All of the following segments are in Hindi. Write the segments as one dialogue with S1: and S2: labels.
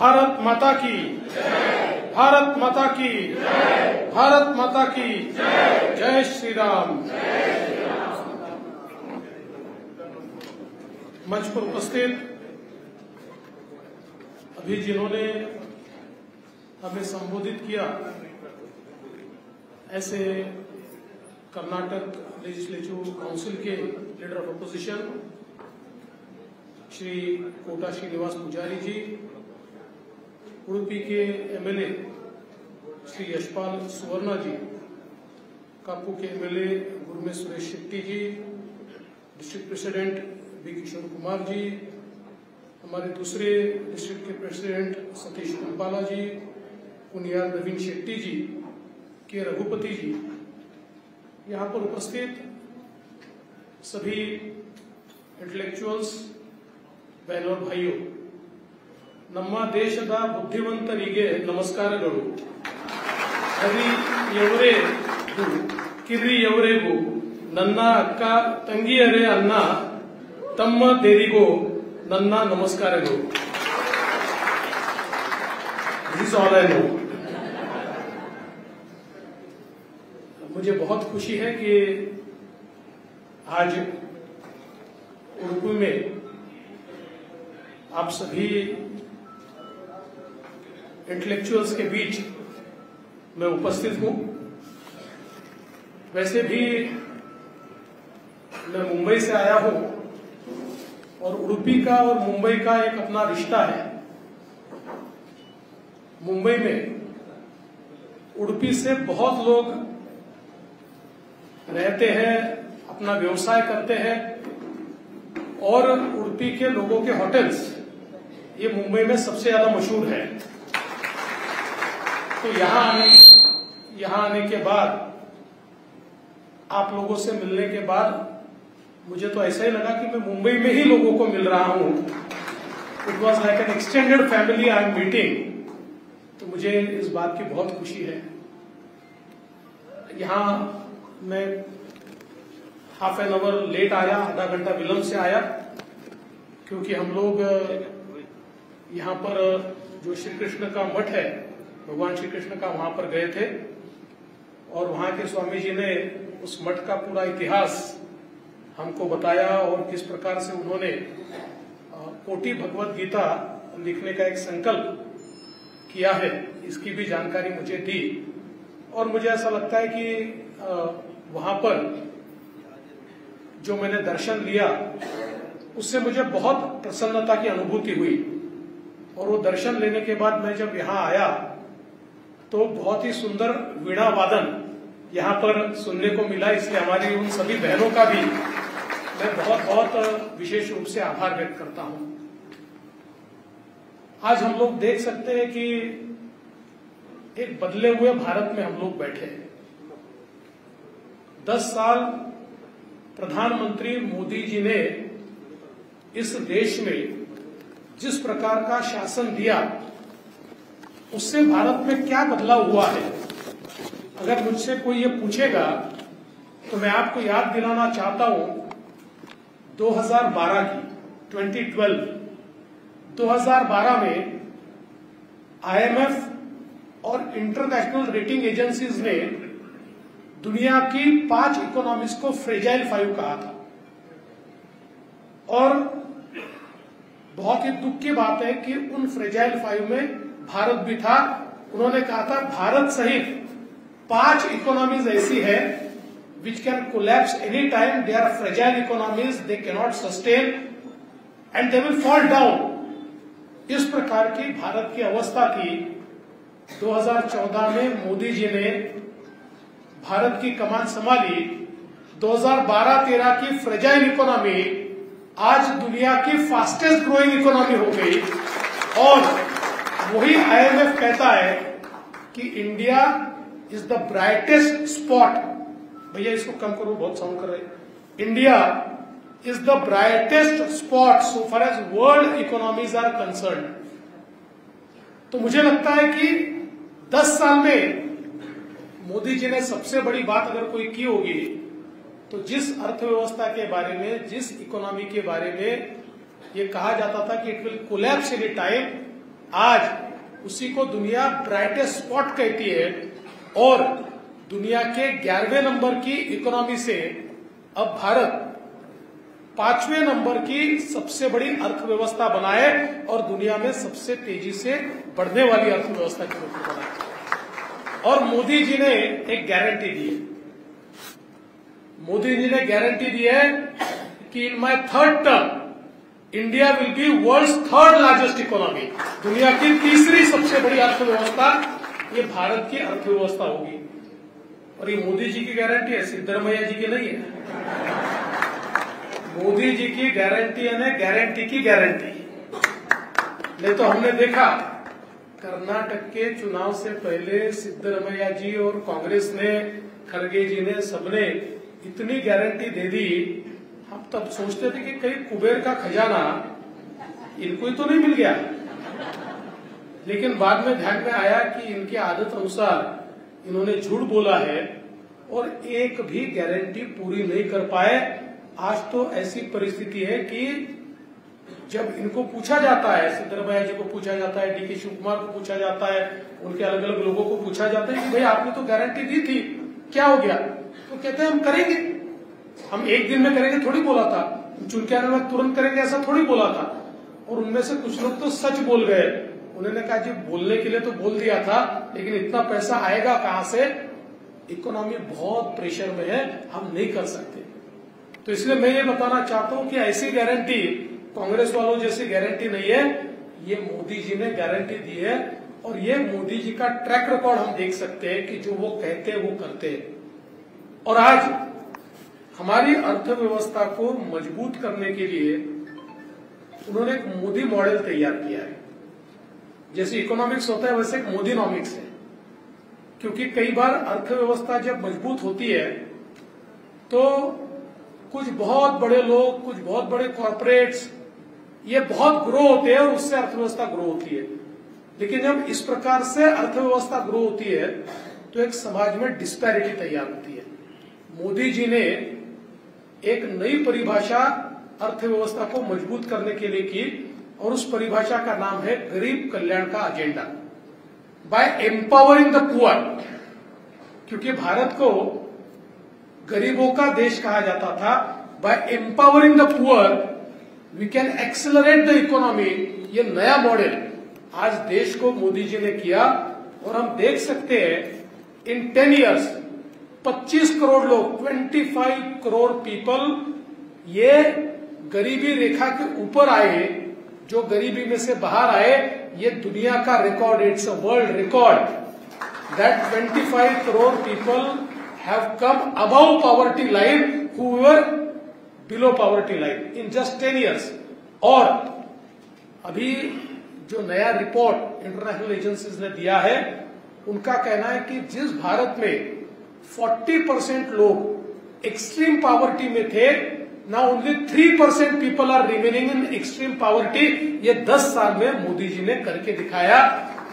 S1: भारत माता की, भारत माता की, भारत माता की जय श्री राम। मंच पर उपस्थित अभी जिन्होंने हमें संबोधित किया, ऐसे कर्नाटक लेजिस्लेटिव काउंसिल के leader of opposition Shri Kota Srinivas Poojary ji, Udupi के एमएलए श्री यशपाल सुवर्णा जी, कापू के MLA Gurme Suresh Shetty ji, district president B Kishore Kumar ji, हमारे दूसरे डिस्ट्रिक्ट के प्रेसिडेंट सतीश कंपाला जी, पुनियार नवीन शेट्टी जी, के रघुपति जी, यहाँ पर उपस्थित सभी इंटेलेक्चुअल्स, बहनों और भाइयों, ನಮ್ಮ ದೇಶದ ಬುದ್ಧಿವಂತರಿಗೆ ನಮಸ್ಕಾರಗಳು. ಹರಿಯವರೆಗೂ ಕಿರಿಯವರೆಗೂ ನನ್ನ ಅಕ್ಕ ತಂಗಿಯರೇ ಅನ್ನ ತಮ್ಮಂದಿರಿಗೂ ನನ್ನ ನಮಸ್ಕಾರಗಳು. This is all I know. मुझे बहुत खुशी है कि आज उडुपी में आप सभी इंटेलेक्चुअल्स के बीच मैं उपस्थित हूं. वैसे भी मैं मुंबई से आया हूं और उडुपी का और मुंबई का एक अपना रिश्ता है. मुंबई में उडुपी से बहुत लोग रहते हैं, अपना व्यवसाय करते हैं और उडुपी के लोगों के होटल्स ये मुंबई में सबसे ज्यादा मशहूर है. तो यहाँ आने के बाद, आप लोगों से मिलने के बाद मुझे तो ऐसा ही लगा कि मैं मुंबई में ही लोगों को मिल रहा हूं. It was like an extended family I am meeting. तो मुझे इस बात की बहुत खुशी है. यहाँ मैं हाफ एन आवर लेट आया, आधा घंटा विलंब से आया, क्योंकि हम लोग यहाँ पर जो श्री कृष्ण का मठ है, भगवान श्री कृष्ण का, वहां पर गए थे और वहां के स्वामी जी ने उस मठ का पूरा इतिहास हमको बताया और किस प्रकार से उन्होंने कोटि भगवत गीता लिखने का एक संकल्प किया है, इसकी भी जानकारी मुझे दी. और मुझे ऐसा लगता है कि वहां पर जो मैंने दर्शन लिया उससे मुझे बहुत प्रसन्नता की अनुभूति हुई. और वो दर्शन लेने के बाद मैं जब यहाँ आया तो बहुत ही सुंदर वीणा वादन यहाँ पर सुनने को मिला. इसलिए हमारी उन सभी बहनों का भी मैं बहुत बहुत विशेष रूप से आभार व्यक्त करता हूँ. आज हम लोग देख सकते हैं कि एक बदले हुए भारत में हम लोग बैठे हैं. 10 साल प्रधानमंत्री मोदी जी ने इस देश में जिस प्रकार का शासन दिया, उससे भारत में क्या बदलाव हुआ है. अगर मुझसे कोई ये पूछेगा तो मैं आपको याद दिलाना चाहता हूं 2012 की, 2012 में IMF और इंटरनेशनल रेटिंग एजेंसीज ने दुनिया की 5 इकोनॉमीज को फ्रेजाइल 5 कहा था. और बहुत ही दुख की बात है कि उन फ्रेजाइल 5 में भारत भी था. उन्होंने कहा था भारत सहित 5 इकोनॉमीज ऐसी है which can collapse any time. They are fragile economies, they cannot sustain and they will fall down. इस प्रकार की भारत की अवस्था थी. 2014 में मोदी जी ने भारत की कमान संभाली. 2012-13 की फ्रेजाइल इकोनॉमी आज दुनिया की फास्टेस्ट ग्रोइंग इकोनॉमी हो गई. और वही IMF कहता है कि India is the brightest spot. भैया इसको कम करो, बहुत साउंड कर रहे. India is the brightest spot so far as world economies are concerned. तो मुझे लगता है कि 10 साल में मोदी जी ने सबसे बड़ी बात अगर कोई की होगी तो जिस अर्थव्यवस्था के बारे में, जिस इकोनॉमी के बारे में ये कहा जाता था कि it will collapse any time, आज उसी को दुनिया ब्राइटेस्ट स्पॉट कहती है और दुनिया के 11वें नंबर की इकोनॉमी से अब भारत 5वें नंबर की सबसे बड़ी अर्थव्यवस्था बना है और दुनिया में सबसे तेजी से बढ़ने वाली अर्थव्यवस्था के रूप में बना है। और मोदी जी ने एक गारंटी दी है, मोदी जी ने गारंटी दी है कि in my third term India will be world's third largest economy, दुनिया की तीसरी सबसे बड़ी अर्थव्यवस्था ये भारत की अर्थव्यवस्था होगी। और ये मोदी जी की गारंटी है, सिद्धरमैया जी की नहीं है। मोदी जी की गारंटी है, गारंटी की गारंटी। नहीं तो हमने देखा कर्नाटक के चुनाव से पहले सिद्धरमैया जी और कांग्रेस ने, खड़गे जी ने, सबने इतनी गारंटी दे दी, हम तब सोचते थे कि कहीं कुबेर का खजाना इनको ही तो नहीं मिल गया। लेकिन बाद में ध्यान में आया कि इनकी आदत अनुसार इन्होंने झूठ बोला है और एक भी गारंटी पूरी नहीं कर पाए। आज तो ऐसी परिस्थिति है कि जब इनको पूछा जाता है, सिद्धरमैया जी को पूछा जाता है, डीके शिव कुमार को पूछा जाता है, उनके अलग अलग लोगों को पूछा जाता है कि भाई आपने तो गारंटी दी थी, क्या हो गया? तो कहते हैं हम करेंगे, हम एक दिन में करेंगे थोड़ी बोला था, चुन के आने में तुरंत करेंगे ऐसा थोड़ी बोला था। और उनमें से कुछ लोग तो सच बोल गए, उन्होंने कहा जी बोलने के लिए तो बोल दिया था लेकिन इतना पैसा आएगा कहां से, इकोनॉमी बहुत प्रेशर में है, हम नहीं कर सकते। तो इसलिए मैं ये बताना चाहता हूं कि ऐसी गारंटी कांग्रेस वालों जैसी गारंटी नहीं है, ये मोदी जी ने गारंटी दी है। और ये मोदी जी का ट्रैक रिकॉर्ड हम देख सकते हैं कि जो वो कहते हैं वो करते हैं। और आज हमारी अर्थव्यवस्था को मजबूत करने के लिए उन्होंने एक मोदी मॉडल तैयार किया है। जैसे इकोनॉमिक्स होता है वैसे एक मोदीनॉमिक्स है, क्योंकि कई बार अर्थव्यवस्था जब मजबूत होती है तो कुछ बहुत बड़े लोग, कुछ बहुत बड़े कॉर्पोरेट्स ये बहुत ग्रो होते हैं और उससे अर्थव्यवस्था ग्रो होती है। लेकिन जब इस प्रकार से अर्थव्यवस्था ग्रो होती है तो एक समाज में डिस्पैरिटी तैयार होती है। मोदी जी ने एक नई परिभाषा अर्थव्यवस्था को मजबूत करने के लिए की और उस परिभाषा का नाम है गरीब कल्याण का agenda, by empowering the poor. क्योंकि भारत को गरीबों का देश कहा जाता था, by empowering the poor we can accelerate the economy. ये नया मॉडल आज देश को मोदी जी ने किया और हम देख सकते हैं इन 10 इयर्स 25 करोड़ लोग, 25 करोड़ पीपल ये गरीबी रेखा के ऊपर आए, जो गरीबी में से बाहर आए। ये दुनिया का record, it's a world record that 25 crore people have come above poverty line who were below poverty line in just 10 years। और अभी जो नया रिपोर्ट इंटरनेशनल एजेंसीज ने दिया है उनका कहना है कि जिस भारत में 40% लोग एक्सट्रीम पॉवर्टी में थे, now only 3% people are remaining in extreme poverty. ये 10 साल में मोदी जी ने करके दिखाया,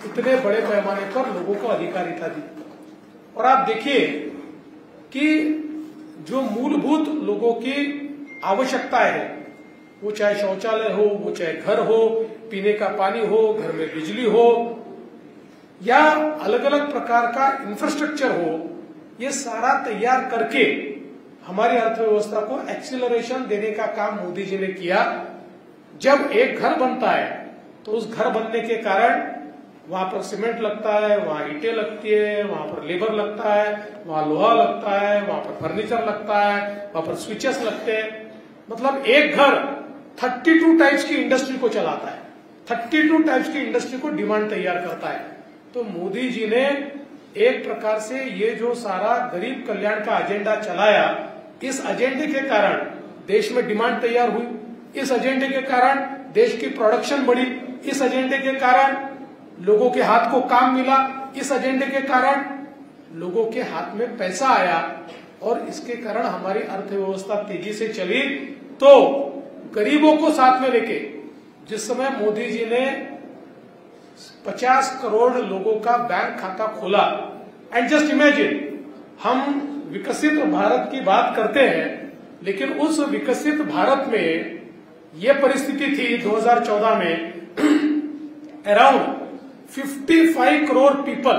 S1: इतने बड़े पैमाने पर लोगों को अधिकारिता दी। और आप देखिए कि जो मूलभूत लोगों की आवश्यकताएं है, वो चाहे शौचालय हो, वो चाहे घर हो, पीने का पानी हो, घर में बिजली हो, या अलग अलग प्रकार का इंफ्रास्ट्रक्चर हो, ये सारा तैयार करके हमारी अर्थव्यवस्था को एक्सीलरेशन देने का काम मोदी जी ने किया। जब एक घर बनता है तो उस घर बनने के कारण वहां पर सीमेंट लगता है, वहां ईंटें लगती है, वहां पर लेबर लगता है, वहां लोहा लगता है, वहां पर फर्नीचर लगता है, वहां पर स्विचेस लगते हैं। मतलब एक घर 32 टाइप्स की इंडस्ट्री को चलाता है, 32 टाइप्स की इंडस्ट्री को डिमांड तैयार करता है। तो मोदी जी ने एक प्रकार से ये जो सारा गरीब कल्याण का एजेंडा चलाया, इस एजेंडे के कारण देश में डिमांड तैयार हुई, इस एजेंडे के कारण देश की प्रोडक्शन बढ़ी, इस एजेंडे के कारण लोगों के हाथ को काम मिला, इस एजेंडे के कारण लोगों के हाथ में पैसा आया और इसके कारण हमारी अर्थव्यवस्था तेजी से चली। तो गरीबों को साथ में लेके जिस समय मोदी जी ने 50 करोड़ लोगों का बैंक खाता खोला, एंड जस्ट इमेजिन, हम विकसित भारत की बात करते हैं लेकिन उस विकसित भारत में यह परिस्थिति थी 2014 में अराउंड 55 करोड़ पीपल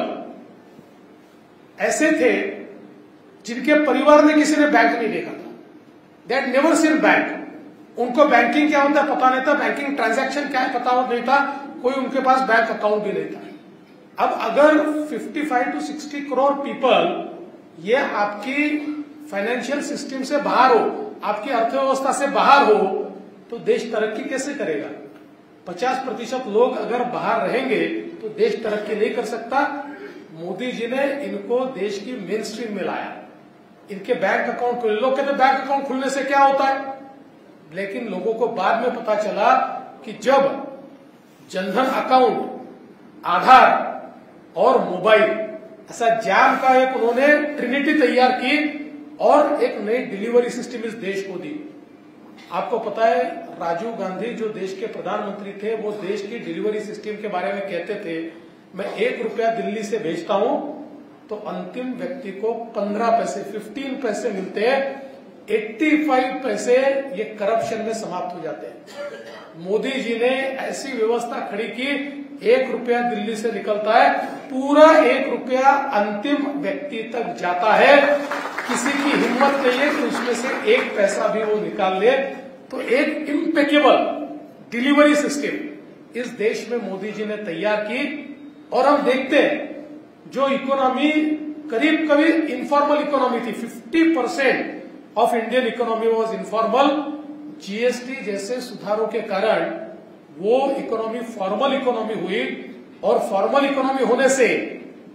S1: ऐसे थे जिनके परिवार में किसी ने बैंक नहीं देखा था, दैट नेवर सीन बैंक। उनको बैंकिंग क्या होता है पता नहीं था, बैंकिंग ट्रांजैक्शन क्या है पता नहीं था, कोई उनके पास बैंक अकाउंट भी नहीं था। अब अगर 55 to 60 करोड़ पीपल ये आपकी फाइनेंशियल सिस्टम से बाहर हो, आपकी अर्थव्यवस्था से बाहर हो, तो देश तरक्की कैसे करेगा? 50% लोग अगर बाहर रहेंगे तो देश तरक्की नहीं कर सकता। मोदी जी ने इनको देश की मेन स्ट्रीम में लाया, इनके बैंक अकाउंट खुले। लोग कहते बैंक अकाउंट खुलने से क्या होता है, लेकिन लोगों को बाद में पता चला कि जब जनधन अकाउंट, आधार और मोबाइल ऐसा जाम का एक उन्होंने ट्रिनिटी तैयार की और एक नई डिलीवरी सिस्टम इस देश को दी। आपको पता है राजीव गांधी जो देश के प्रधानमंत्री थे, वो देश की डिलीवरी सिस्टम के बारे में कहते थे, मैं 1 रुपया दिल्ली से भेजता हूं तो अंतिम व्यक्ति को 15 पैसे 15 पैसे मिलते हैं, 85 पैसे ये करप्शन में समाप्त हो जाते हैं। मोदी जी ने ऐसी व्यवस्था खड़ी की, 1 रुपया दिल्ली से निकलता है, पूरा 1 रुपया अंतिम व्यक्ति तक जाता है। किसी की हिम्मत नहीं है कि उसमें से 1 पैसा भी वो निकाल ले। तो एक इम्पेकेबल डिलीवरी सिस्टम इस देश में मोदी जी ने तैयार की। और हम देखते हैं जो इकोनॉमी करीब करीब इनफॉर्मल इकोनॉमी थी, 50% of Indian economy was informal. GST जैसे सुधारों के कारण वो इकोनॉमी फॉर्मल इकोनॉमी हुई, और फॉर्मल इकोनॉमी होने से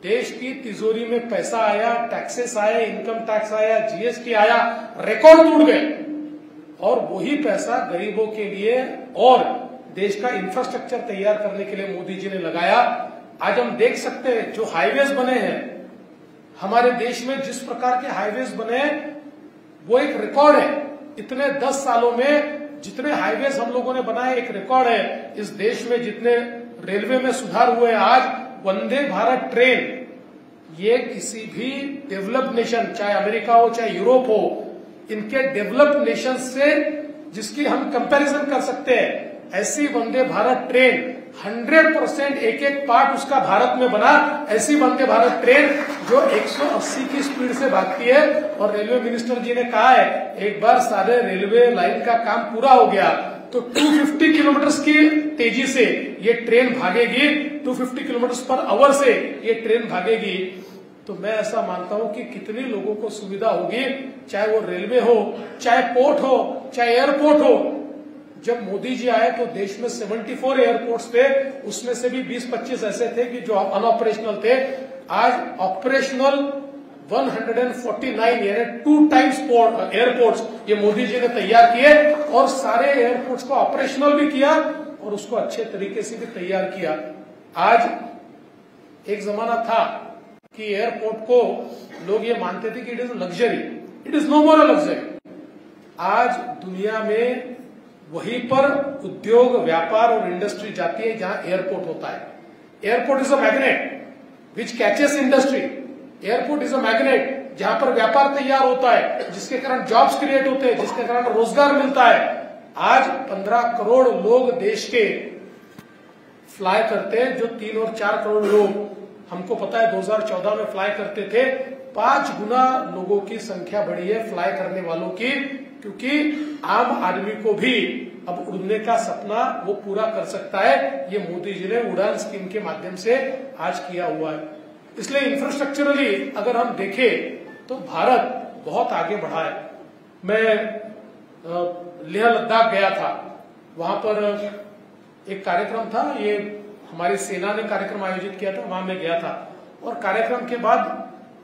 S1: देश की तिजोरी में पैसा आया, टैक्सेस आए, इनकम टैक्स आया, जीएसटी आया, रिकॉर्ड टूट गए। और वही पैसा गरीबों के लिए और देश का इंफ्रास्ट्रक्चर तैयार करने के लिए मोदी जी ने लगाया। आज हम देख सकते हैं जो हाईवेज बने हैं हमारे देश में, जिस प्रकार के हाईवेज बने वो एक रिकॉर्ड है। इतने 10 सालों में जितने हाईवेज हम लोगों ने बनाए एक रिकॉर्ड है इस देश में। जितने रेलवे में सुधार हुए, आज वंदे भारत ट्रेन, ये किसी भी डेवलप्ड नेशन, चाहे अमेरिका हो चाहे यूरोप हो, इनके डेवलप्ड नेशन से जिसकी हम कंपैरिजन कर सकते हैं, ऐसी वंदे भारत ट्रेन 100% एक एक पार्ट उसका भारत में बना। ऐसी वंदे भारत ट्रेन जो 180 की स्पीड से भागती है। और रेलवे मिनिस्टर जी ने कहा है एक बार सारे रेलवे लाइन का काम पूरा हो गया तो 250 किलोमीटर की तेजी से ये ट्रेन भागेगी, 250 किलोमीटर पर आवर से ये ट्रेन भागेगी। तो मैं ऐसा मानता हूं कि कितनी लोगों को सुविधा होगी, चाहे वो रेलवे हो, चाहे पोर्ट हो, चाहे एयरपोर्ट हो। जब मोदी जी आए तो देश में 74 एयरपोर्ट्स थे, उसमें से भी 20-25 ऐसे थे कि जो अनऑपरेशनल थे। आज ऑपरेशनल 149 यानी 2 टाइम्स एयरपोर्ट्स ये मोदी जी ने तैयार किए, और सारे एयरपोर्ट्स को ऑपरेशनल भी किया और उसको अच्छे तरीके से भी तैयार किया। आज एक जमाना था कि एयरपोर्ट को लोग ये मानते थे कि it is luxury, it is no more a luxury. आज दुनिया में वहीं पर उद्योग, व्यापार और इंडस्ट्री जाती है जहां एयरपोर्ट होता है। Airport is a magnet which catches industry. Airport is a magnet जहां पर व्यापार तैयार होता है, जिसके कारण जॉब्स क्रिएट होते हैं, जिसके कारण रोजगार मिलता है। आज 15 करोड़ लोग देश के फ्लाई करते हैं, जो 3 और 4 करोड़ लोग हमको पता है 2014 में फ्लाई करते थे। 5 गुना लोगों की संख्या बढ़ी है फ्लाई करने वालों की, क्योंकि आम आदमी को भी अब उड़ने का सपना वो पूरा कर सकता है। ये मोदी जी ने उड़ान स्कीम के माध्यम से आज किया हुआ है। इसलिए इंफ्रास्ट्रक्चरली अगर हम देखें तो भारत बहुत आगे बढ़ा है। मैं लेह लद्दाख गया था, वहां पर एक कार्यक्रम था, ये हमारी सेना ने कार्यक्रम आयोजित किया था, वहां मैं गया था। और कार्यक्रम के बाद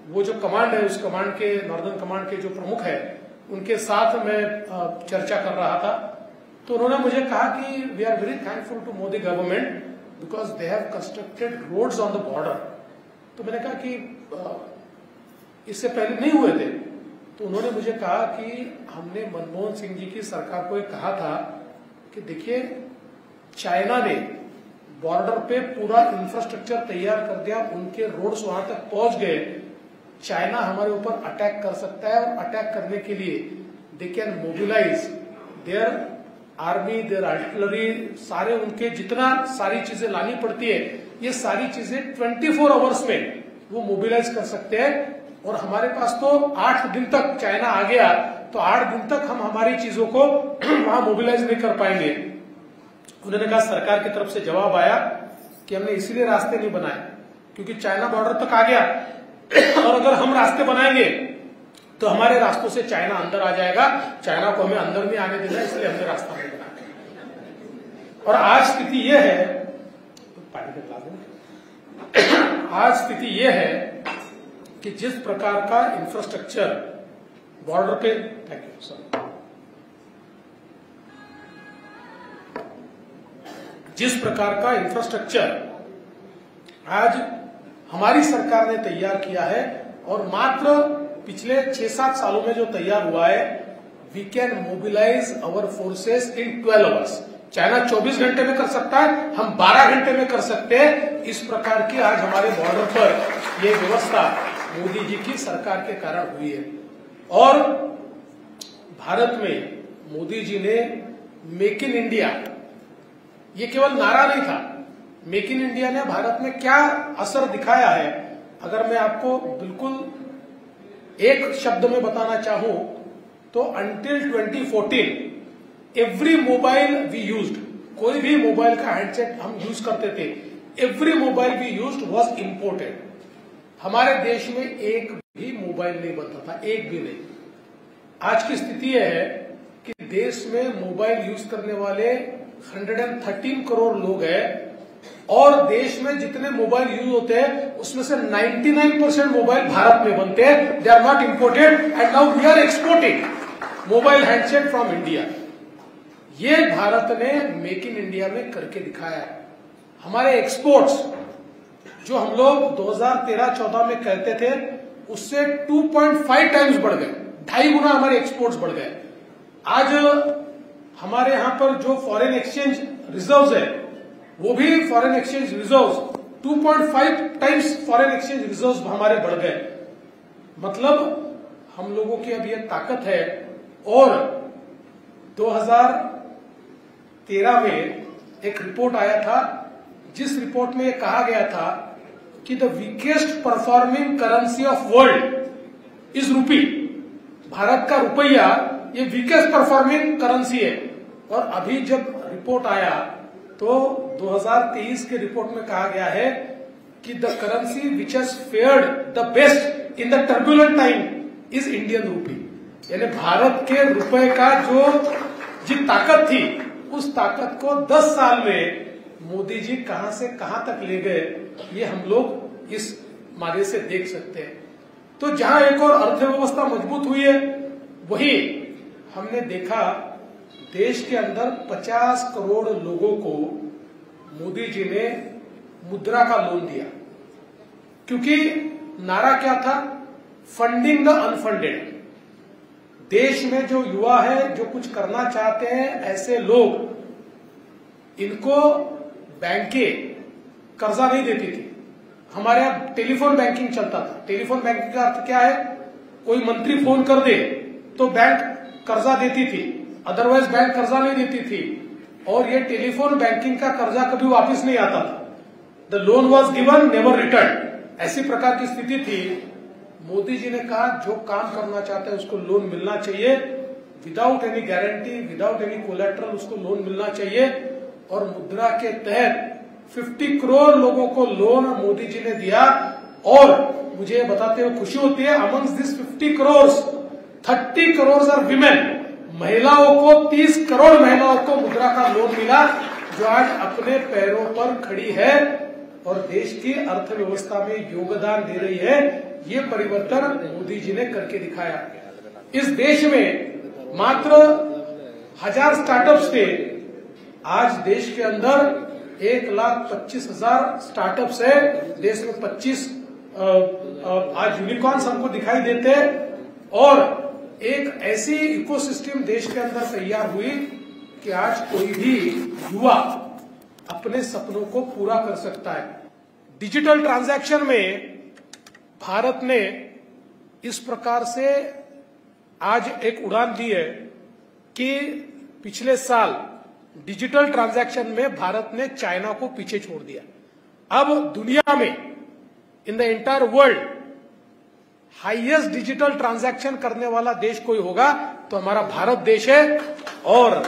S1: वो जो कमांड है, उस कमांड के, नॉर्दर्न कमांड के जो प्रमुख है, उनके साथ मैं चर्चा कर रहा था। तो उन्होंने मुझे कहा कि we are very thankful to Modi government because they have constructed roads on the border. तो मैंने कहा कि इससे पहले नहीं हुए थे। तो उन्होंने मुझे कहा कि हमने मनमोहन सिंह जी की सरकार को कहा था कि देखिए, चाइना ने बॉर्डर पे पूरा इंफ्रास्ट्रक्चर तैयार कर दिया, उनके रोड्स वहां तक पहुंच गए। चाइना हमारे ऊपर अटैक कर सकता है, और अटैक करने के लिए they can mobilise their army, their artillery, सारे उनके जितना सारी चीजें लानी पड़ती है, ये सारी चीजें 24 आवर्स में वो मोबिलाइज कर सकते हैं। और हमारे पास तो 8 दिन तक चाइना आ गया, तो 8 दिन तक हम हमारी चीजों को वहां मोबिलाइज नहीं कर पाएंगे। उन्होंने कहा, सरकार की तरफ से जवाब आया कि हमने इसीलिए रास्ते नहीं बनाए क्योंकि चाइना बॉर्डर तक आ गया, और अगर हम रास्ते बनाएंगे तो हमारे रास्तों से चाइना अंदर आ जाएगा, चाइना को हमें अंदर नहीं आने देना, इसलिए हमने रास्ता नहीं बनाया। और आज स्थिति यह है, आज स्थिति यह है कि जिस प्रकार का इंफ्रास्ट्रक्चर बॉर्डर पे, थैंक यू सर, जिस प्रकार का इंफ्रास्ट्रक्चर आज हमारी सरकार ने तैयार किया है, और मात्र पिछले 6-7 सालों में जो तैयार हुआ है, we can mobilise our forces in 12 hours. China 24 घंटे में कर सकता है, हम 12 घंटे में कर सकते हैं। इस प्रकार की आज हमारे बॉर्डर पर ये व्यवस्था मोदी जी की सरकार के कारण हुई है। और भारत में मोदी जी ने मेक इन इंडिया, ये केवल नारा नहीं था, मेक इन इंडिया ने भारत में क्या असर दिखाया है, अगर मैं आपको बिल्कुल एक शब्द में बताना चाहूं तो until 2014 every mobile we used, कोई भी मोबाइल का हैंडसेट हम यूज करते थे, every mobile we used was imported. हमारे देश में एक भी मोबाइल नहीं बनता था, एक भी नहीं। आज की स्थिति यह है कि देश में मोबाइल यूज करने वाले 113 करोड़ लोग हैं, और देश में जितने मोबाइल यूज होते हैं उसमें से 99% मोबाइल भारत में बनते हैं, they are not imported, and now we are exporting mobile handset from India. ये भारत ने मेक इन इंडिया में करके दिखाया है। हमारे एक्सपोर्ट्स जो हम लोग 2013-14 में कहते थे, उससे 2.5 टाइम्स बढ़ गए, 2.5 गुना हमारे एक्सपोर्ट्स बढ़ गए। आज हमारे यहां पर जो फॉरेन एक्सचेंज रिजर्व्स है, वो भी foreign exchange reserves 2.5 times foreign exchange reserves हमारे बढ़ गए। मतलब हम लोगों की अब ये ताकत है। और 2013 में एक रिपोर्ट आया था, जिस रिपोर्ट में ये कहा गया था कि the weakest performing currency of world is रूपी। भारत का रुपया ये वीकेस्ट परफॉर्मिंग करेंसी है। और अभी जब रिपोर्ट आया तो 2023 के रिपोर्ट में कहा गया है कि the currency which has fared the best in the turbulent time is Indian rupee. यानी भारत के रुपए का जो ताकत थी, उस ताकत को 10 साल में मोदी जी कहां से कहां तक ले गए, ये हम लोग इस मारे से देख सकते हैं। तो जहां एक और अर्थव्यवस्था मजबूत हुई है, वही हमने देखा देश के अंदर 50 करोड़ लोगों को मोदी जी ने मुद्रा का लोन दिया। क्योंकि नारा क्या था? Funding the unfunded. देश में जो युवा है, जो कुछ करना चाहते हैं, ऐसे लोग, इनको बैंकें कर्जा नहीं देती थी। हमारे यहाँ टेलीफोन बैंकिंग चलता था। टेलीफोन बैंकिंग का अर्थ क्या है? कोई मंत्री फोन कर दे तो बैंक कर्जा देती थी, अदरवाइज बैंक कर्जा नहीं देती थी। और ये टेलीफोन बैंकिंग का कर्जा कभी वापस नहीं आता था। The loan was given, never return, ऐसी प्रकार की स्थिति थी। मोदी जी ने कहा जो काम करना चाहते हैं उसको लोन मिलना चाहिए, without any guarantee, without any collateral उसको लोन मिलना चाहिए। और मुद्रा के तहत 50 करोड़ लोगों को लोन मोदी जी ने दिया। और मुझे बताते हुए खुशी होती है, amongst this 50 crore 30 crore are women. महिलाओं को, 30 करोड़ महिलाओं को मुद्रा का लोन मिला, जो आज अपने पैरों पर खड़ी है और देश की अर्थव्यवस्था में योगदान दे रही है। ये परिवर्तन मोदी जी ने करके दिखाया। इस देश में मात्र 1000 स्टार्टअप्स थे, आज देश के अंदर 1,25,000 स्टार्टअप्स है। देश में 25 आज यूनिकॉर्न्स हमको दिखाई देते हैं। और एक ऐसी इकोसिस्टम देश के अंदर तैयार हुई कि आज कोई भी युवा अपने सपनों को पूरा कर सकता है। डिजिटल ट्रांजैक्शन में भारत ने इस प्रकार से आज एक उड़ान दी है कि पिछले साल डिजिटल ट्रांजैक्शन में भारत ने चाइना को पीछे छोड़ दिया। अब दुनिया में, in the entire world, highest digital transaction करने वाला देश कोई होगा तो हमारा भारत देश है। और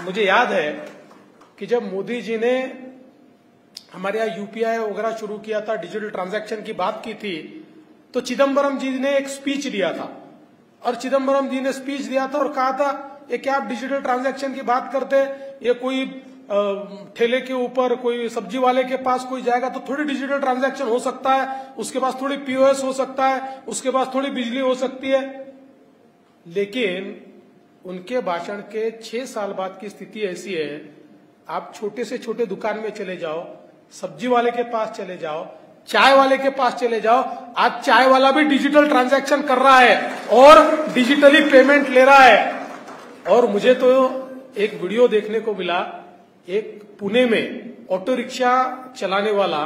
S1: मुझे याद है कि जब मोदी जी ने हमारे यहाँ यूपीआई वगैरह शुरू किया था, डिजिटल ट्रांजैक्शन की बात की थी, तो चिदम्बरम जी ने एक स्पीच दिया था। और चिदम्बरम जी ने स्पीच दिया था और कहा था ये क्या आप डिजिटल ट्रांजैक्शन की बात करते, ये कोई ठेले के ऊपर कोई सब्जी वाले के पास कोई जाएगा तो थोड़ी डिजिटल ट्रांजैक्शन हो सकता है, उसके पास थोड़ी पीओएस हो सकता है, उसके पास थोड़ी बिजली हो सकती है। लेकिन उनके भाषण के 6 साल बाद की स्थिति ऐसी है, आप छोटे से छोटे दुकान में चले जाओ, सब्जी वाले के पास चले जाओ, चाय वाले के पास चले जाओ, आज चाय वाला भी डिजिटल ट्रांजैक्शन कर रहा है और डिजिटली पेमेंट ले रहा है। और मुझे तो एक वीडियो देखने को मिला, एक पुणे में ऑटो रिक्शा चलाने वाला,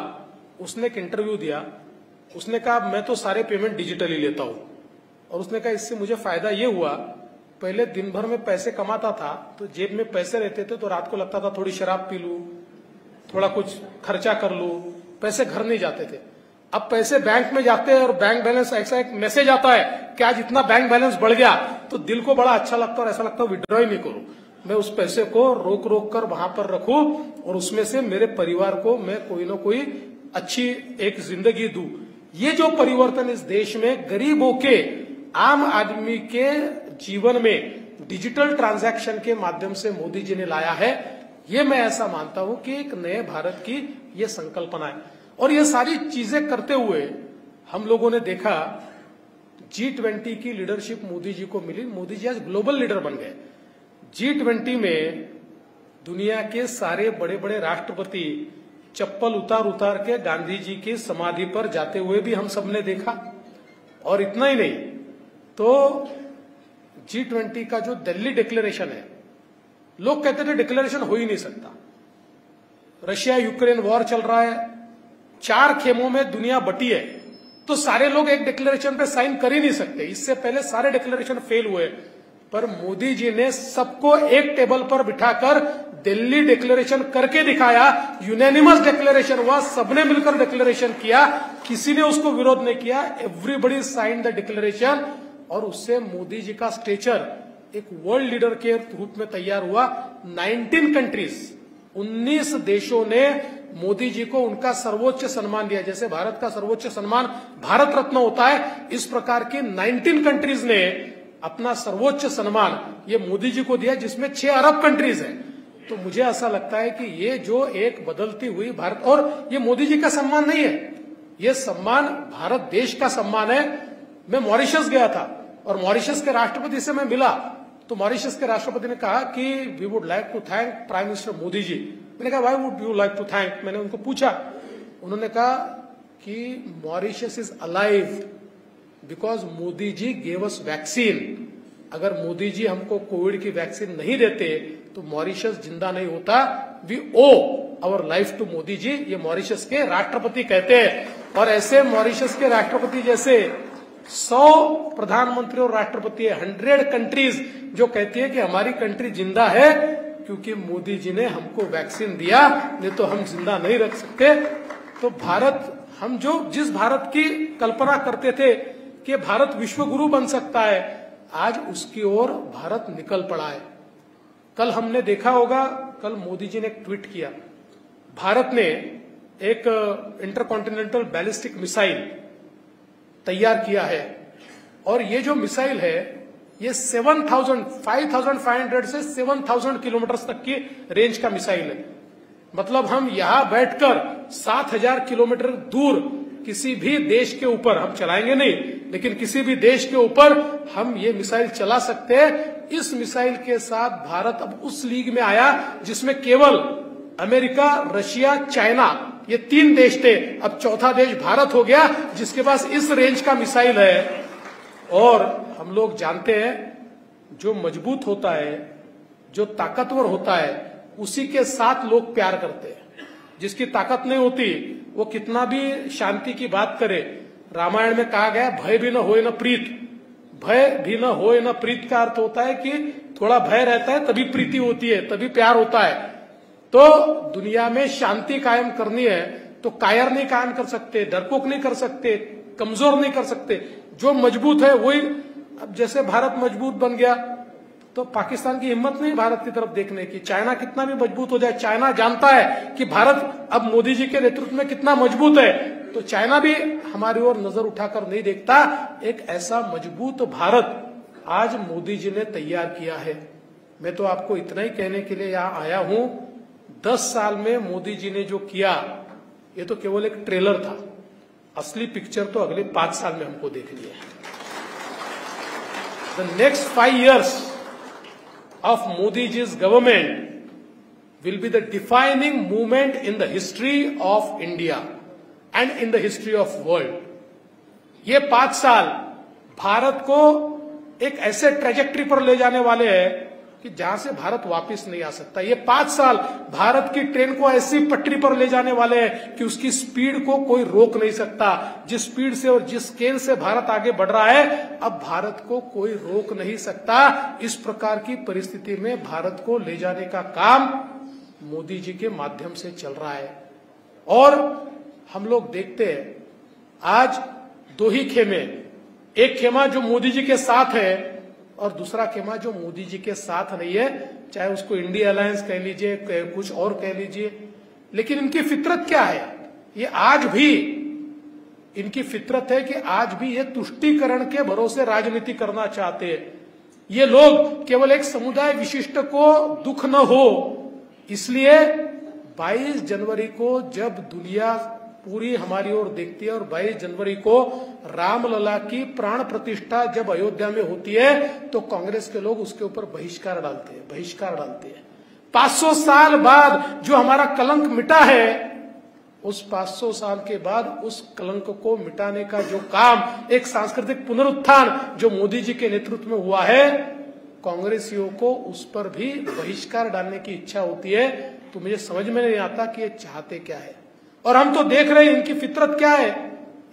S1: उसने एक इंटरव्यू दिया। उसने कहा मैं तो सारे पेमेंट डिजिटली लेता हूं, और उसने कहा इससे मुझे फायदा ये हुआ, पहले दिन भर में पैसे कमाता था तो जेब में पैसे रहते थे तो रात को लगता था थोड़ी शराब पी लूं, थोड़ा कुछ खर्चा कर लूं, पैसे घर नहीं जाते थे। अब पैसे बैंक में जाते हैं और बैंक बैलेंस, ऐसा एक मैसेज आता है कि आज इतना बैंक बैलेंस बढ़ गया, तो दिल को बड़ा अच्छा लगता है और ऐसा लगता है विड्रॉ ही नहीं करूं, मैं उस पैसे को रोक रोक कर वहां पर रखूं और उसमें से मेरे परिवार को मैं कोई ना कोई अच्छी एक जिंदगी दूं। ये जो परिवर्तन इस देश में गरीबों के, आम आदमी के जीवन में डिजिटल ट्रांजैक्शन के माध्यम से मोदी जी ने लाया है, ये मैं ऐसा मानता हूं कि एक नए भारत की ये संकल्पना है। और ये सारी चीजें करते हुए हम लोगों ने देखा G20 की लीडरशिप मोदी जी को मिली। मोदी जी आज ग्लोबल लीडर बन गए। G20 में दुनिया के सारे बड़े बड़े राष्ट्रपति चप्पल उतार उतार के गांधी जी की समाधि पर जाते हुए भी हम सबने देखा। और इतना ही नहीं, तो G20 का जो दिल्ली डिक्लेरेशन है, लोग कहते थे डिक्लेरेशन हो ही नहीं सकता, रशिया यूक्रेन वॉर चल रहा है, 4 खेमों में दुनिया बटी है, तो सारे लोग एक डिक्लेरेशन पे साइन कर ही नहीं सकते। इससे पहले सारे डिक्लेरेशन फेल हुए, पर मोदी जी ने सबको एक टेबल पर बिठाकर दिल्ली डिक्लेरेशन करके दिखाया। यूनैनिमस डिक्लेरेशन हुआ, सबने मिलकर डिक्लेरेशन किया, किसी ने उसको विरोध नहीं किया, एवरीबडी साइन द डिक्लेरेशन। और उससे मोदी जी का स्टेचर एक वर्ल्ड लीडर के रूप में तैयार हुआ। 19 कंट्रीज, 19 देशों ने मोदी जी को उनका सर्वोच्च सम्मान दिया। जैसे भारत का सर्वोच्च सम्मान भारत रत्न होता है, इस प्रकार की 19 कंट्रीज ने अपना सर्वोच्च सम्मान ये मोदी जी को दिया, जिसमें 6 अरब कंट्रीज हैं। तो मुझे ऐसा लगता है कि ये जो एक बदलती हुई भारत, और ये मोदी जी का सम्मान नहीं है, ये सम्मान भारत देश का सम्मान है। मैं मॉरिशस गया था और मॉरिशस के राष्ट्रपति से मैं मिला, तो मॉरिशस के राष्ट्रपति ने कहा कि we would like to thank prime minister Modi ji. मैंने कहा why would you like to thank, मैंने उनको पूछा। उन्होंने कहा कि Mauritius is alive because Modi ji gave us vaccine. अगर मोदी जी हमको कोविड की वैक्सीन नहीं देते तो मॉरिशस जिंदा नहीं होता। We owe our life to Modi ji, ये मॉरिशस के राष्ट्रपति कहते हैं। और ऐसे मॉरिशस के राष्ट्रपति जैसे 100 प्रधानमंत्री और राष्ट्रपति है, 100 कंट्रीज जो कहती है कि हमारी कंट्री जिंदा है क्योंकि मोदी जी ने हमको वैक्सीन दिया, नहीं तो हम जिंदा नहीं रख सकते। तो भारत, हम जो जिस भारत की कल्पना करते थे कि भारत विश्व गुरु बन सकता है, आज उसकी ओर भारत निकल पड़ा है। कल हमने देखा होगा, कल मोदी जी ने एक ट्वीट किया, भारत ने एक इंटरकॉन्टिनेंटल बैलिस्टिक मिसाइल तैयार किया है। और ये जो मिसाइल है ये 5,500 से 7,000 किलोमीटर तक की रेंज का मिसाइल है। मतलब हम यहां बैठकर 7,000 किलोमीटर दूर किसी भी देश के ऊपर हम चलाएंगे नहीं, लेकिन किसी भी देश के ऊपर हम ये मिसाइल चला सकते हैं। इस मिसाइल के साथ भारत अब उस लीग में आया जिसमें केवल अमेरिका, रशिया, चाइना, ये 3 देश थे। अब चौथा देश भारत हो गया जिसके पास इस रेंज का मिसाइल है। और हम लोग जानते हैं जो मजबूत होता है, जो ताकतवर होता है, उसी के साथ लोग प्यार करते हैं। जिसकी ताकत नहीं होती वो कितना भी शांति की बात करे। रामायण में कहा गया भय भी न होए न प्रीत। भय भी न होए न प्रीत का अर्थ होता है कि थोड़ा भय रहता है तभी प्रीति होती है, तभी प्यार होता है। तो दुनिया में शांति कायम करनी है तो कायर नहीं कायम कर सकते, डरपोक नहीं कर सकते, कमजोर नहीं कर सकते। जो मजबूत है वही, अब जैसे भारत मजबूत बन गया तो पाकिस्तान की हिम्मत नहीं भारत की तरफ देखने की। चाइना कितना भी मजबूत हो जाए, चाइना जानता है कि भारत अब मोदी जी के नेतृत्व में कितना मजबूत है, तो चाइना भी हमारी ओर नजर उठाकर नहीं देखता। एक ऐसा मजबूत भारत आज मोदी जी ने तैयार किया है। मैं तो आपको इतना ही कहने के लिए यहां आया हूं, 10 साल में मोदी जी ने जो किया ये तो केवल एक ट्रेलर था, असली पिक्चर तो अगले 5 साल में हमको देखनी है। The next 5 years of Modi ji's government will be the defining moment in the history of India and in the history of world. ये 5 साल भारत को एक ऐसे ट्रेजेक्ट्री पर ले जाने वाले हैं कि जहां से भारत वापस नहीं आ सकता। ये 5 साल भारत की ट्रेन को ऐसी पटरी पर ले जाने वाले हैं कि उसकी स्पीड को कोई रोक नहीं सकता। जिस स्पीड से और जिस स्केल से भारत आगे बढ़ रहा है, अब भारत को कोई रोक नहीं सकता। इस प्रकार की परिस्थिति में भारत को ले जाने का काम मोदी जी के माध्यम से चल रहा है। और हम लोग देखते हैं आज 2 ही खेमे, एक खेमा जो मोदी जी के साथ है और दूसरा खेमा जो मोदी जी के साथ नहीं है, चाहे उसको इंडिया अलायंस कह लीजिए, कुछ और कह लीजिए। लेकिन इनकी फितरत क्या है? ये आज भी इनकी फितरत है कि आज भी ये तुष्टीकरण के भरोसे राजनीति करना चाहते हैं। ये लोग केवल एक समुदाय विशिष्ट को दुख न हो, इसलिए 22 जनवरी को जब दुनिया पूरी हमारी ओर देखती है और 22 जनवरी को रामलला की प्राण प्रतिष्ठा जब अयोध्या में होती है तो कांग्रेस के लोग उसके ऊपर बहिष्कार डालते हैं। 500 साल बाद जो हमारा कलंक मिटा है, उस 500 साल के बाद उस कलंक को मिटाने का जो काम, एक सांस्कृतिक पुनरुत्थान जो मोदी जी के नेतृत्व में हुआ है, कांग्रेसियों को उस पर भी बहिष्कार डालने की इच्छा होती है। तो मुझे समझ में नहीं आता कि ये चाहते क्या है। और हम तो देख रहे हैं इनकी फितरत क्या है।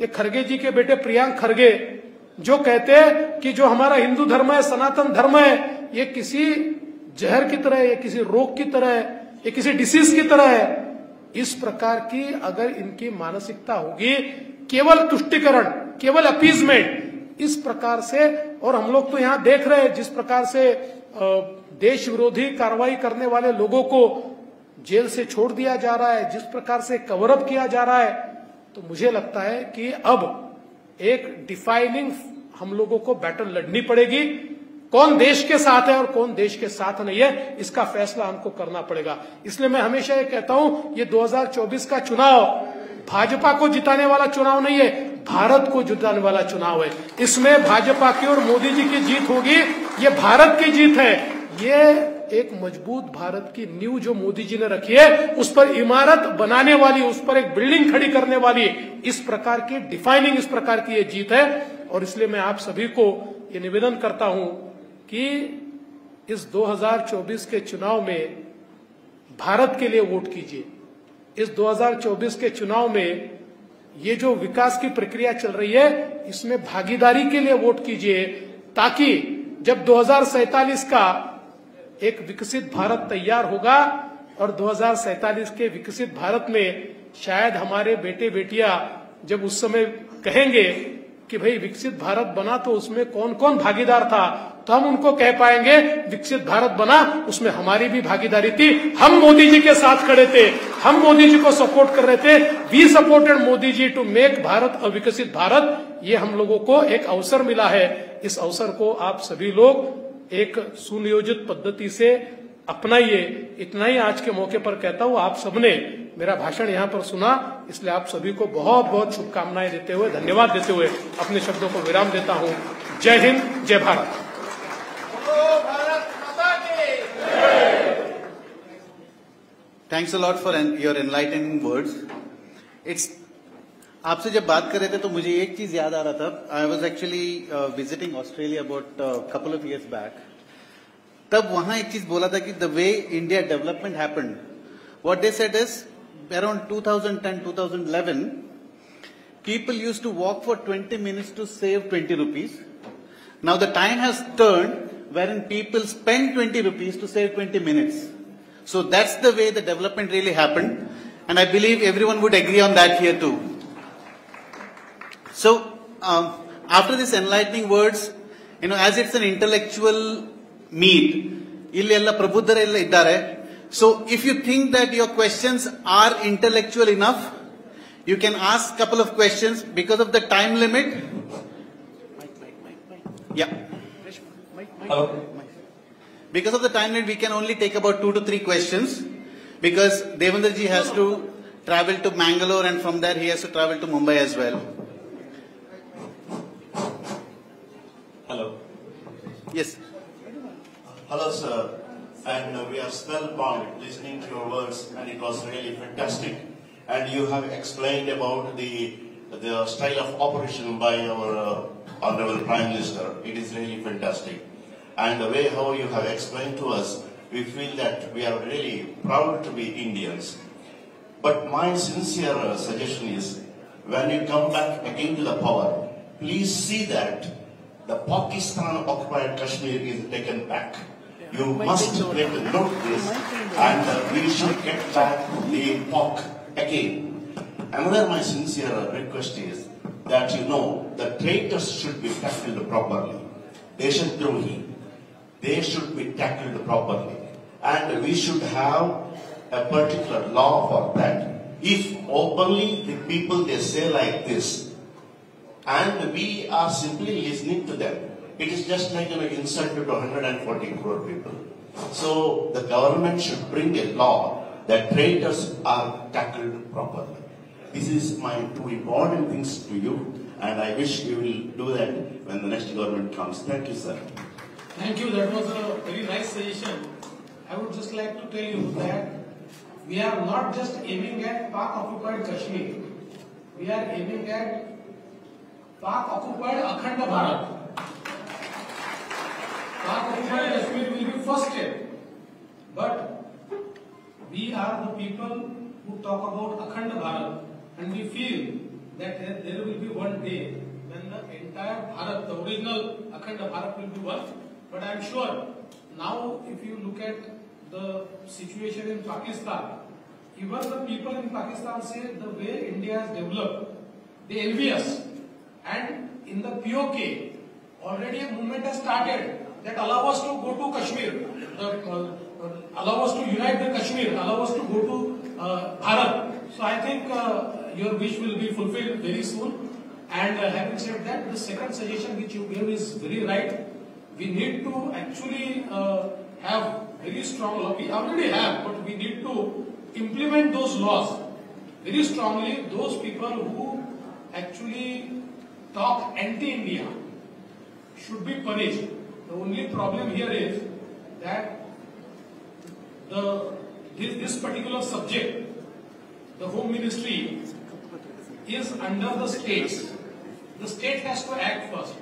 S1: ये खरगे जी के बेटे प्रियांक खरगे जो कहते हैं कि जो हमारा हिंदू धर्म है, सनातन धर्म है, ये किसी जहर की तरह है, ये किसी रोग की तरह है, ये किसी डिसीज की तरह है। इस प्रकार की अगर इनकी मानसिकता होगी, केवल तुष्टिकरण, केवल अपीजमेंट, इस प्रकार से, और हम लोग तो यहां देख रहे हैं जिस प्रकार से देश विरोधी कार्रवाई करने वाले लोगों को जेल से छोड़ दिया जा रहा है, जिस प्रकार से कवर अप किया जा रहा है, तो मुझे लगता है कि अब एक डिफाइनिंग हम लोगों को बैटल लड़नी पड़ेगी। कौन देश के साथ है और कौन देश के साथ नहीं है, इसका फैसला हमको करना पड़ेगा। इसलिए मैं हमेशा ये कहता हूं, ये 2024 का चुनाव भाजपा को जिताने वाला चुनाव नहीं है, भारत को जिताने वाला चुनाव है। इसमें भाजपा की और मोदी जी की जीत होगी, ये भारत की जीत है। ये एक मजबूत भारत की नींव जो मोदी जी ने रखी है, उस पर इमारत बनाने वाली, उस पर एक बिल्डिंग खड़ी करने वाली, इस प्रकार की डिफाइनिंग, इस प्रकार की ये जीत है। और इसलिए मैं आप सभी को ये निवेदन करता हूं कि इस 2024 के चुनाव में भारत के लिए वोट कीजिए। इस 2024 के चुनाव में ये जो विकास की प्रक्रिया चल रही है, इसमें भागीदारी के लिए वोट कीजिए, ताकि जब 2047 का एक विकसित भारत तैयार होगा और 2047 के विकसित भारत में शायद हमारे बेटे बेटियां जब उस समय कहेंगे कि भाई विकसित भारत बना तो उसमें कौन कौन भागीदार था, तो हम उनको कह पाएंगे विकसित भारत बना, उसमें हमारी भी भागीदारी थी, हम मोदी जी के साथ खड़े थे, हम मोदी जी को सपोर्ट कर रहे थे, we supported Modi ji to make Bharat a विकसित भारत। ये हम लोगों को एक अवसर मिला है। इस अवसर को आप सभी लोग एक सुनियोजित पद्धति से अपनाइए। इतना ही आज के मौके पर कहता हूं। आप सबने मेरा भाषण यहां पर सुना, इसलिए आप सभी को बहुत बहुत शुभकामनाएं देते हुए, धन्यवाद देते हुए अपने शब्दों को विराम देता हूं। जय हिंद, जय Bharat.
S2: Thanks a lot for your enlightening words. It's आपसे जब बात कर रहे थे तो मुझे एक चीज याद आ रहा था। I was actually visiting Australia about couple of years back. तब वहां एक चीज बोला था कि the way India development happened, what they said is around 2010-2011 people used to walk for 20 minutes to save 20 rupees. Now the time has turned wherein people spend 20 rupees to save 20 minutes. So that's the way the development really happened, and I believe everyone would agree on that here too. So after this enlightening words, as it's an intellectual meet, illi ella prabudhare iddare. So if you think that your questions are intellectual enough, you can ask a couple of questions. Because of the time limit. Yeah.
S3: Hello.
S2: Because of the time limit, we can only take about 2 to 3 questions, because Devendra ji has to travel to Mangalore, and from there he has to travel to Mumbai as well.
S3: Hello.
S2: Yes.
S4: Hello, sir. And we are spellbound listening to your words, and it was really fantastic. And you have explained about the style of operation by our Honorable Prime Minister. It is really fantastic. And the way how you have explained to us, we feel that we are really proud to be Indians. But my sincere suggestion is, when you come back again to the power, please see that the Pakistan-occupied Kashmir is taken back. You must note this, and we should get back the Pak again. Another my sincere request is that the traitors should be tackled properly. Deshandrohi, they should be tackled properly, and we should have a particular law for that. If openly the people they say like this, and we are simply listening to them, it is just like an insult to 140 crore people. So the government should bring a law that traitors are tackled properly. This is my 2 important things to you, and I wish you will do that when the next government comes. Thank you, sir.
S1: Thank you. That was a very nice suggestion. I would just like to tell you that we are not just aiming at Pak-occupied Kashmir. We are aiming at Pak-occupied Akhand Bharat. Pak-occupied Kashmir will be first step. But we are the people who talk about Akhand Bharat, and we feel that there will be one day when the entire Bharat, the original Akhand Bharat, will be one. But I am sure now, if you look at the situation in Pakistan, even the people in Pakistan say the way India has developed, they envy us. And in the POK, already a movement has started that allow us to go to Kashmir, allow us to unite the Kashmir, allow us to go to Bharat. So I think your wish will be fulfilled very soon. And having said that, the second suggestion which you gave is very right. We need to actually have very strong law. We already have, but we need to implement those laws very strongly. Those people who actually talk anti-India should be punished. The only problem here is that this particular subject, the Home Ministry, is under the states. The state has to act first.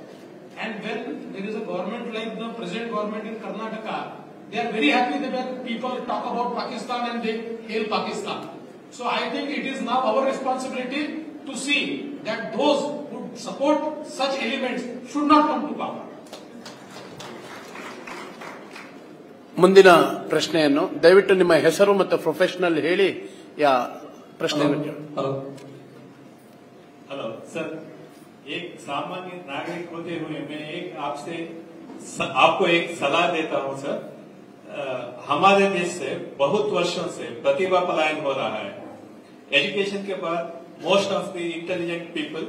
S1: And when there is a government like the present government in Karnataka, they are very happy that when people talk about Pakistan and they hail Pakistan. So I think it is now our responsibility to see that those who support such elements should not come to power.
S5: ಮುಂದಿನ ಪ್ರಶ್ನೆಯನ್ನು ದಯವಿಟ್ಟು ನಿಮ್ಮ ಹೆಸರು ಮತ್ತು ಪ್ರೊಫೆಷನಲ್ ಹೇಳಿ ಪ್ರಶ್ನೆಯನ್ನು.
S3: हेलो सर, एक सामान्य नागरिक होते हुए मैं आपको एक सलाह देता हूं सर. हमारे देश से बहुत वर्षों से प्रतिभा पलायन हो रहा है. एजुकेशन के बाद most of the intelligent people,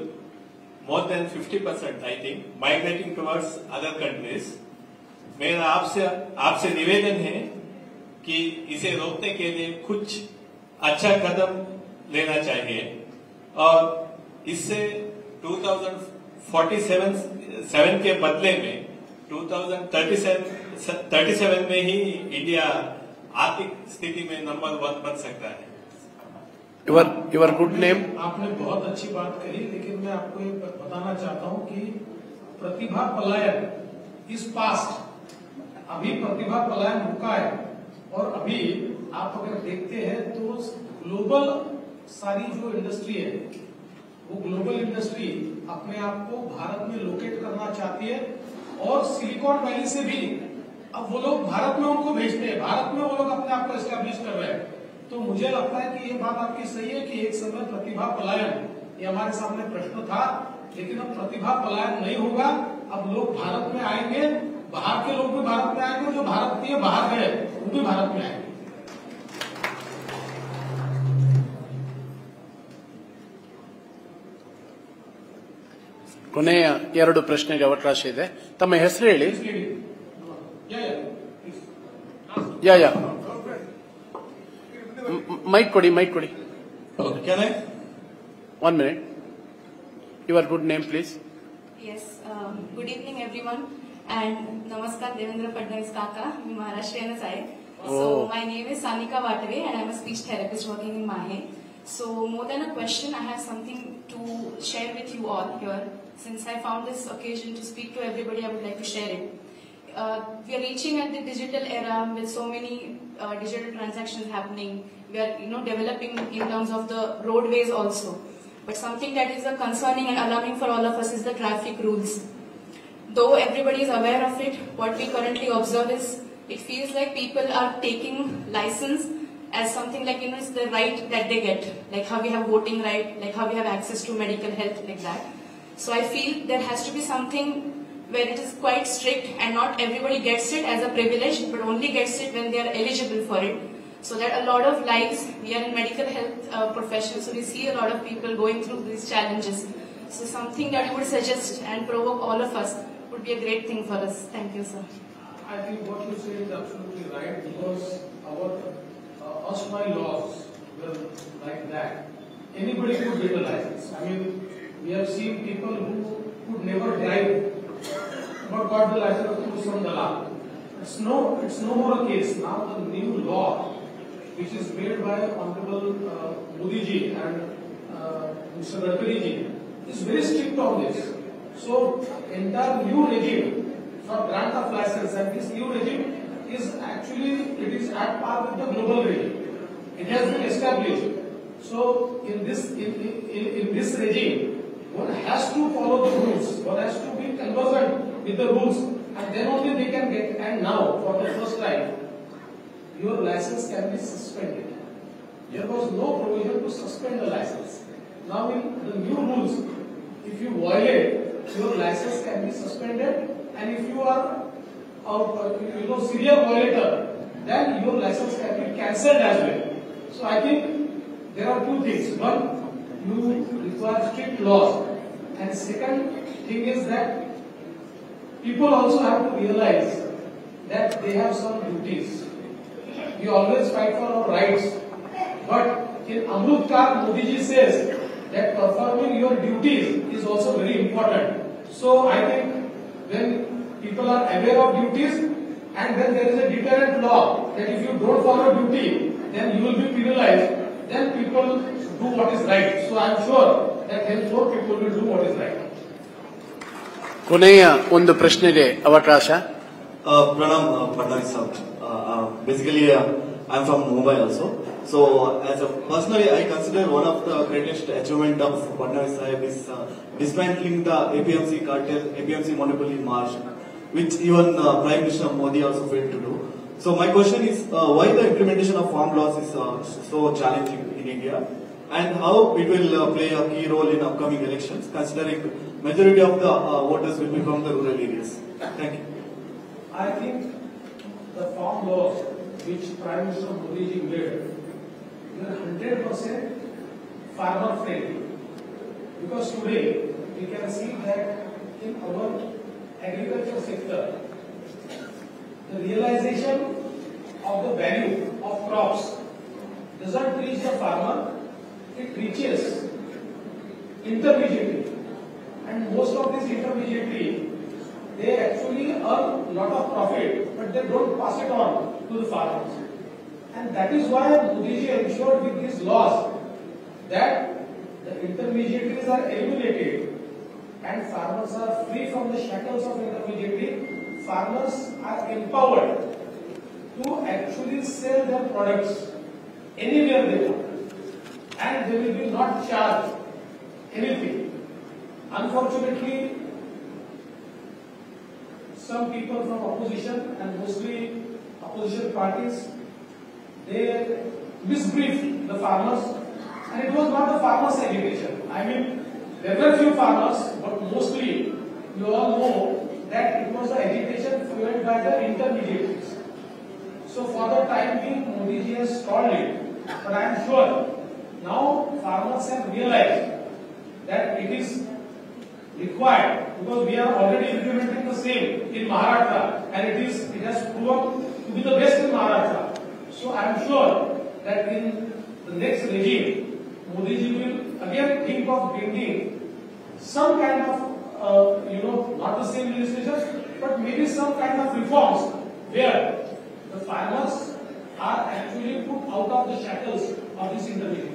S3: more than 50% I think, migrating towards other countries. मेरा आपसे निवेदन है कि इसे रोकने के लिए कुछ अच्छा कदम लेना चाहिए, और इससे 2047 के बदले में 2037 में ही इंडिया आर्थिक स्थिति में नंबर 1 बन सकता है.
S5: Your good name.
S1: आपने बहुत अच्छी बात कही, लेकिन मैं आपको ये बताना चाहता हूं कि प्रतिभा पलायन इस पास्ट, अभी प्रतिभा पलायन रुका है. और अभी आप अगर देखते हैं तो ग्लोबल सारी जो इंडस्ट्री है, वो ग्लोबल इंडस्ट्री अपने आप को भारत में लोकेट करना चाहती है. और सिलिकॉन वैली से भी अब वो लोग भारत में उनको भेजते हैं, भारत में वो लोग अपने आप को एस्टेब्लिश कर रहे हैं। तो मुझे लगता है कि ये बात आपकी सही है कि एक समय प्रतिभा पलायन ये हमारे सामने प्रश्न था, लेकिन अब प्रतिभा पलायन नहीं होगा। अब लोग भारत में आएंगे, बाहर के लोग भी भारत में आएंगे, जो भारतीय बाहर गए वो भी भारत में आएंगे।
S5: ಕೊನೆಯ 2 ಪ್ರಶ್ನೆಗೆ ಅವಕಾಶ ಇದೆ. ತಮ್ಮ ಹೆಸರು ಹೇಳಿ. ಯಾ ಮೈಕ್ ಕೊಡಿ.
S3: Can I?
S5: 1 minute. Your good name, please.
S6: Yes. Good evening, everyone. And namaskar, Devendra Fadnavis Kaka. I'm Maharashtrian आहे. So my name is Sanika Vatave, and I'm a speech therapist working in Mahe. So more than a question, I have something to share with you all here. Since I found this occasion to speak to everybody, I would like to share it. We are reaching at the digital era with so many digital transactions happening. We are, developing in terms of the roadways also. But something that is concerning and alarming for all of us is the traffic rules. Though everybody is aware of it, what we currently observe is it feels like people are taking license as something like, it's the right that they get. Like how we have voting right, like how we have access to medical health, like that. So I feel there has to be something where it is quite strict and not everybody gets it as a privilege, but only gets it when they are eligible for it. So that a lot of lives, we are in medical health profession, so we see a lot of people going through these challenges. So something that you would suggest and provoke all of us would be a great thing for us. Thank you, sir.
S1: I think what you say is absolutely right, because our erstwhile laws were like that. Anybody could get a license. I mean, we have seen people who could never drive but got the license through some dalal. It's no more a case. Now the new law, which is made by Honorable Modi ji and Mr. Gadkari ji, is very strict on this. So entire new regime for grant of license, and this new regime is actually at par with the global regime. It has been established. So in this regime, one has to follow the rules. One has to be conversant with the rules, and then only they can get. And now, for the first time, your license can be suspended. There was no provision to suspend the license. Now, in the new rules, if you violate, your license can be suspended, and if you are serial violator, then your license can be cancelled as well. So I think there are 2 things. One, you require strict laws, and second thing is that people also have to realize that they have some duties. We always fight for our rights, but in Amrut Kal, Modi ji says that performing your duties is also very important. So I think when people are aware of duties, and then there is a deterrent law that if you don't follow duty, then you will be penalized, then people do what is right. So I am sure that henceforth people will do what is right.
S5: ಕೊನೆಯ 1 ಪ್ರಶ್ನೆಗೆ ಅವಕಾಶ.
S7: Pranam Fadnavis sir. Basically, I'm from Mumbai also. So, personally, I consider one of the greatest achievement of Fadnavis Sahib is dismantling the APMC cartel, APMC monopoly march, which even Prime Minister Modi also failed to do. So, my question is, why the implementation of farm laws is so challenging in India, and how it will play a key role in upcoming elections, considering majority of the voters will be from the rural areas. Thank you.
S1: I think the farm laws which Prime Minister Modi ji made, they are 100% farmer friendly. Because today we can see that in our agriculture sector, the realization of the value of crops doesn't reach the farmer, it reaches intermediary. And most of these intermediary, they actually earn a lot of profit, but they don't pass it on to the farmers. And that is why Modi ji ensured with these laws that the intermediaries are eliminated and farmers are free from the shackles of intermediary. Farmers are empowered to actually sell their products anywhere they want, and they will be not charged anything. Unfortunately, some people from opposition and mostly opposition parties, they misbriefed the farmers, and it was not the farmers' agitation. I mean, there were few farmers, but mostly you all know that it was the agitation fueled by the intermediaries. So for the time being, Modi ji has stalled it, but I am sure now farmers have realized that it is required, because we are already implementing the same in Maharashtra, and it has proven to be the best in Maharashtra. So I am sure that in the next regime, Modi ji will again think of bringing some kind of not the same legislation, but maybe some kind of reforms where the farmers are actually put out of the shackles of this intermediary.